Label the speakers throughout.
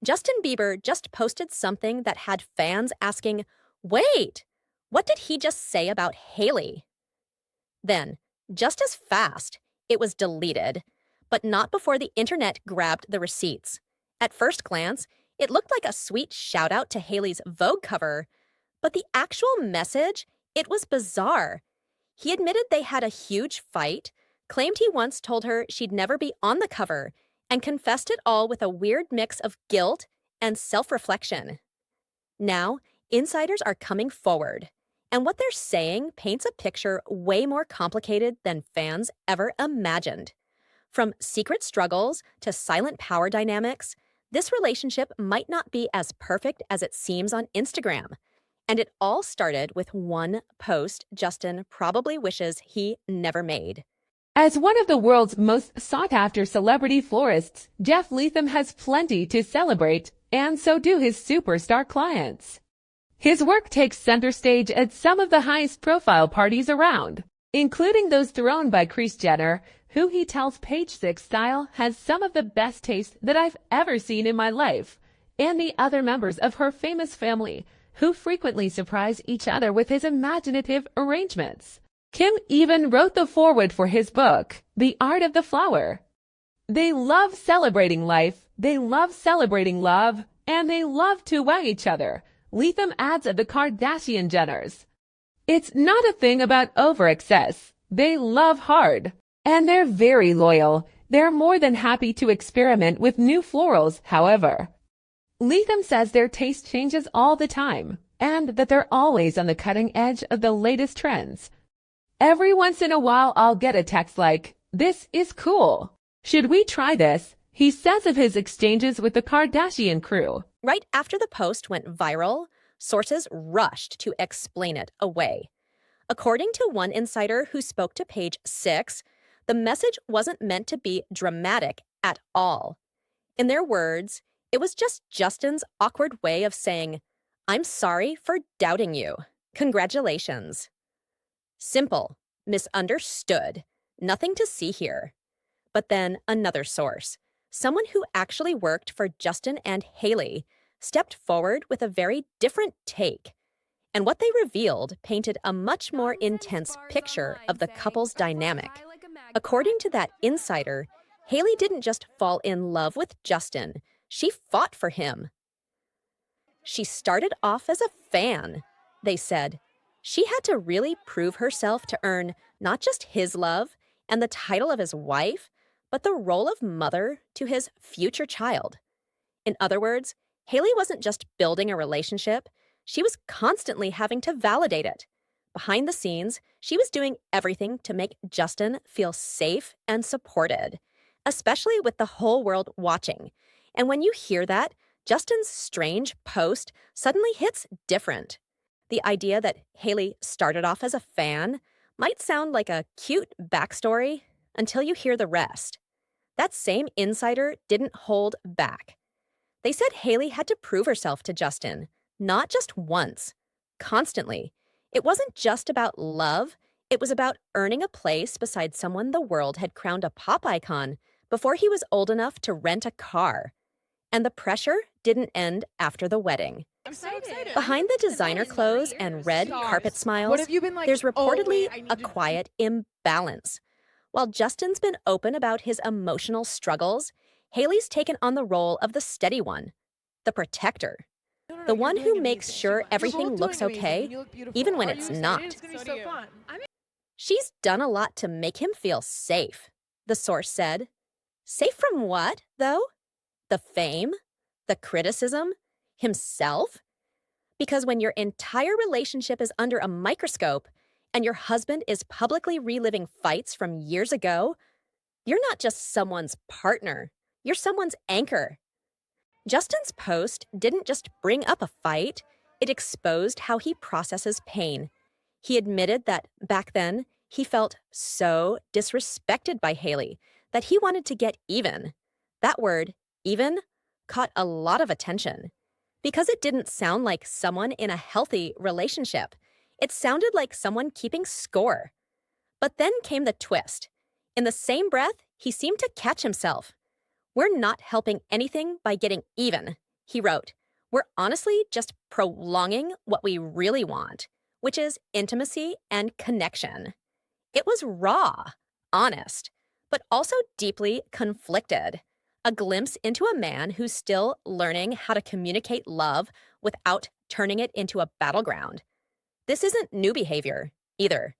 Speaker 1: Justin Bieber just posted something that had fans asking, wait, what did he just say about Hailey? Then, just as fast, it was deleted, but not before the internet grabbed the receipts. At first glance, it looked like a sweet shout out to Hailey's Vogue cover, but the actual message, it was bizarre. He admitted they had a huge fight, claimed he once told her she'd never be on the cover, and confessed it all with a weird mix of guilt and self-reflection. Now, insiders are coming forward, and what they're saying paints a picture way more complicated than fans ever imagined. From secret struggles to silent power dynamics, this relationship might not be as perfect as it seems on Instagram. And it all started with one post Justin probably wishes he never made.
Speaker 2: As one of the world's most sought-after celebrity florists, Jeff Leatham has plenty to celebrate, and so do his superstar clients. His work takes center stage at some of the highest-profile parties around, including those thrown by Kris Jenner, who he tells Page Six Style has some of the best taste that I've ever seen in my life, and the other members of her famous family, who frequently surprise each other with his imaginative arrangements. Kim even wrote the foreword for his book, The Art of the Flower. They love celebrating life, they love celebrating love, and they love to wow each other, Leatham adds of the Kardashian Jenners. It's not a thing about over-excess. They love hard. And they're very loyal. They're more than happy to experiment with new florals, however. Leatham says their taste changes all the time, and that they're always on the cutting edge of the latest trends. Every once in a while I'll get a text like, "This is cool. Should we try this?" he says of his exchanges with the Kardashian crew.
Speaker 1: Right after the post went viral, sources rushed to explain it away. According to one insider who spoke to Page Six, the message wasn't meant to be dramatic at all. In their words, it was just Justin's awkward way of saying, "I'm sorry for doubting you. Congratulations." Simple, misunderstood, nothing to see here. But then another source, someone who actually worked for Justin and Hailey, stepped forward with a very different take. And what they revealed painted a much more intense picture of the couple's dynamic. According to that insider, Hailey didn't just fall in love with Justin, she fought for him. She started off as a fan, they said. She had to really prove herself to earn not just his love and the title of his wife, but the role of mother to his future child. In other words, Hailey wasn't just building a relationship, she was constantly having to validate it. Behind the scenes, she was doing everything to make Justin feel safe and supported, especially with the whole world watching. And when you hear that, Justin's strange post suddenly hits different. The idea that Hailey started off as a fan might sound like a cute backstory until you hear the rest. That same insider didn't hold back. They said Hailey had to prove herself to Justin, not just once, constantly. It wasn't just about love, it was about earning a place beside someone the world had crowned a pop icon before he was old enough to rent a car. And the pressure didn't end after the wedding.
Speaker 3: I'm so excited.
Speaker 1: Behind the designer clothes and red carpet smiles, there's reportedly a quiet imbalance. While Justin's been open about his emotional struggles, Hailey's taken on the role of the steady one, the protector, the one who makes sure everything looks okay, even when it's not.
Speaker 3: It's gonna be so fun.
Speaker 1: She's done a lot to make him feel safe, the source said. Safe from what, though? The fame? The criticism? Himself? Because when your entire relationship is under a microscope and your husband is publicly reliving fights from years ago, you're not just someone's partner, you're someone's anchor. Justin's post didn't just bring up a fight, it exposed how he processes pain. He admitted that back then, he felt so disrespected by Hailey that he wanted to get even. That word, even, caught a lot of attention. Because it didn't sound like someone in a healthy relationship. It sounded like someone keeping score. But then came the twist. In the same breath, he seemed to catch himself. We're not helping anything by getting even, He wrote, "We're honestly just prolonging what we really want, which is intimacy and connection." It was raw, honest, but also deeply conflicted. A glimpse into a man who's still learning how to communicate love without turning it into a battleground. This isn't new behavior, either.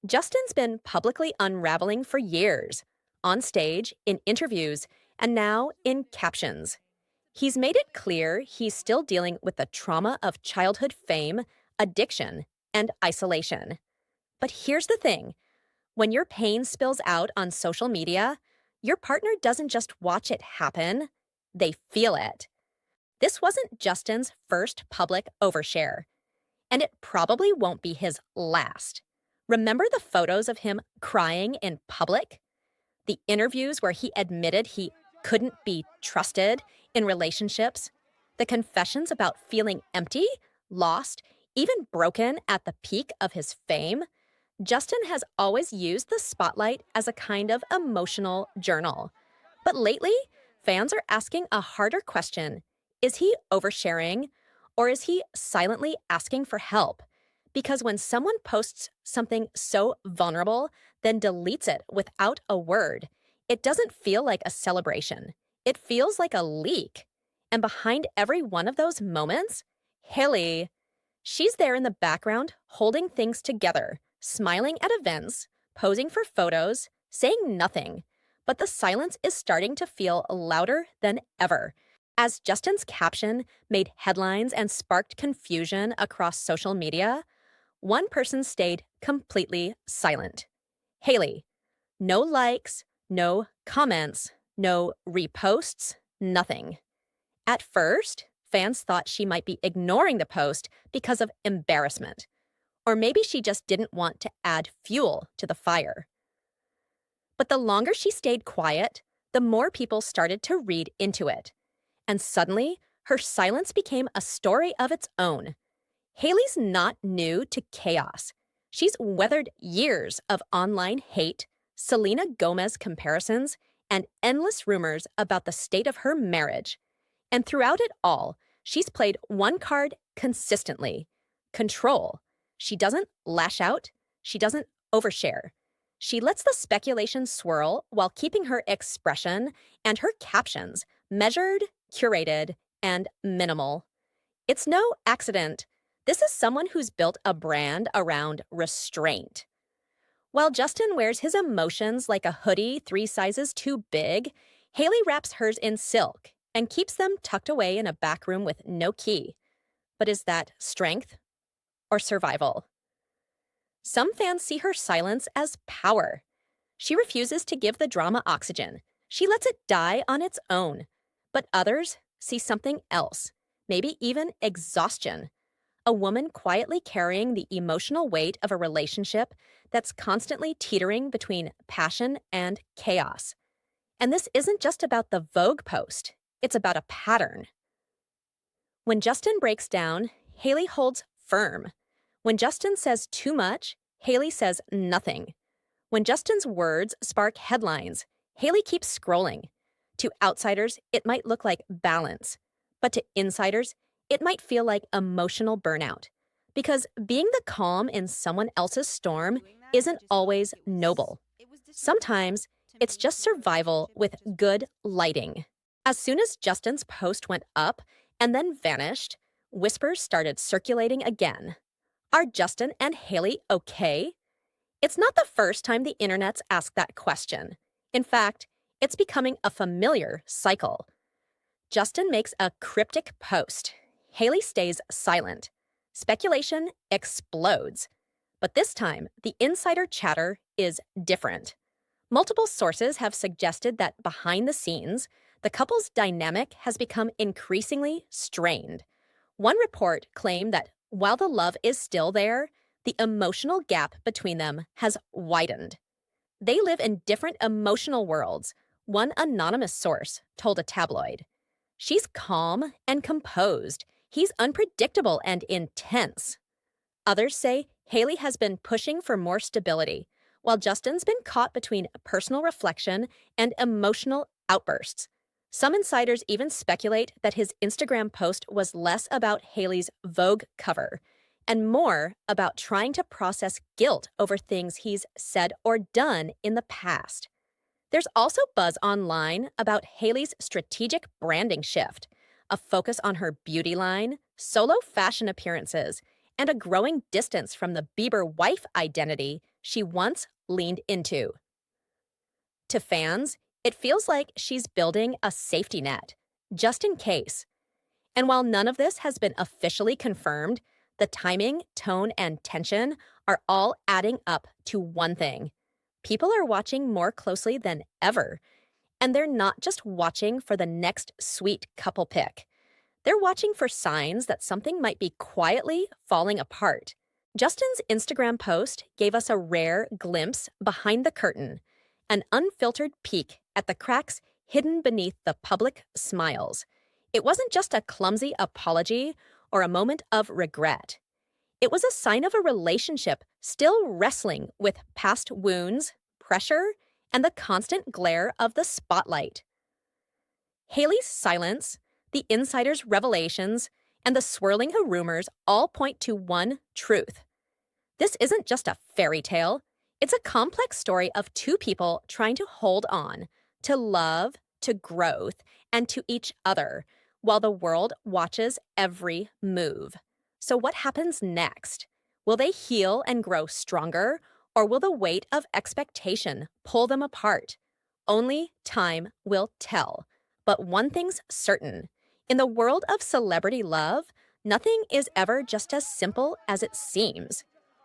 Speaker 1: Justin's been publicly unraveling for years, on stage, in interviews, and now in captions. He's made it clear he's still dealing with the trauma of childhood fame, addiction, and isolation. But here's the thing: when your pain spills out on social media, your partner doesn't just watch it happen, they feel it. This wasn't Justin's first public overshare, and it probably won't be his last. Remember the photos of him crying in public? The interviews where he admitted he couldn't be trusted in relationships? The confessions about feeling empty, lost, even broken at the peak of his fame? Justin has always used the spotlight as a kind of emotional journal. But lately, fans are asking a harder question. Is he oversharing, or is he silently asking for help? Because when someone posts something so vulnerable, then deletes it without a word, it doesn't feel like a celebration. It feels like a leak. And behind every one of those moments, Hailey, she's there in the background holding things together, smiling at events, posing for photos, saying nothing. But the silence is starting to feel louder than ever. As Justin's caption made headlines and sparked confusion across social media, one person stayed completely silent. Hailey. No likes, no comments, no reposts, nothing. At first, fans thought she might be ignoring the post because of embarrassment. Or maybe she just didn't want to add fuel to the fire. But the longer she stayed quiet, the more people started to read into it. And suddenly, her silence became a story of its own. Hailey's not new to chaos. She's weathered years of online hate, Selena Gomez comparisons, and endless rumors about the state of her marriage. And throughout it all, she's played one card consistently: control. She doesn't lash out. She doesn't overshare. She lets the speculation swirl while keeping her expression and her captions measured, curated, and minimal. It's no accident. This is someone who's built a brand around restraint. While Justin wears his emotions like a hoodie 3 sizes too big, Hailey wraps hers in silk and keeps them tucked away in a back room with no key. But is that strength or survival? Some fans see her silence as power. She refuses to give the drama oxygen. She lets it die on its own. But others see something else, maybe even exhaustion. A woman quietly carrying the emotional weight of a relationship that's constantly teetering between passion and chaos. And this isn't just about the Vogue post, it's about a pattern. When Justin breaks down, Hailey holds firm. When Justin says too much, Hailey says nothing. When Justin's words spark headlines, Hailey keeps scrolling. To outsiders, it might look like balance, but to insiders, it might feel like emotional burnout. Because being the calm in someone else's storm isn't always noble. Sometimes it's just survival with good lighting. As soon as Justin's post went up and then vanished, whispers started circulating again. Are Justin and Hailey okay? It's not the first time the internet's asked that question. In fact, it's becoming a familiar cycle. Justin makes a cryptic post. Hailey stays silent. Speculation explodes. But this time, the insider chatter is different. Multiple sources have suggested that behind the scenes, the couple's dynamic has become increasingly strained. One report claimed that while the love is still there, the emotional gap between them has widened. They live in different emotional worlds, one anonymous source told a tabloid. She's calm and composed. He's unpredictable and intense. Others say Hailey has been pushing for more stability, while Justin's been caught between personal reflection and emotional outbursts. Some insiders even speculate that his Instagram post was less about Hailey's Vogue cover and more about trying to process guilt over things he's said or done in the past. There's also buzz online about Hailey's strategic branding shift, a focus on her beauty line, solo fashion appearances, and a growing distance from the Bieber wife identity she once leaned into. To fans, it feels like she's building a safety net, just in case. And while none of this has been officially confirmed, the timing, tone, and tension are all adding up to one thing. People are watching more closely than ever, and they're not just watching for the next sweet couple pic. They're watching for signs that something might be quietly falling apart. Justin's Instagram post gave us a rare glimpse behind the curtain, an unfiltered peek at the cracks hidden beneath the public smiles. It wasn't just a clumsy apology or a moment of regret. It was a sign of a relationship still wrestling with past wounds, pressure, and the constant glare of the spotlight. Hailey's silence, the insider's revelations, and the swirling of rumors all point to one truth. This isn't just a fairy tale. It's a complex story of two people trying to hold on to love, to growth, and to each other while the world watches every move. So what happens next? Will they heal and grow stronger, or will the weight of expectation pull them apart? Only time will tell. But one thing's certain. In the world of celebrity love, nothing is ever just as simple as it seems.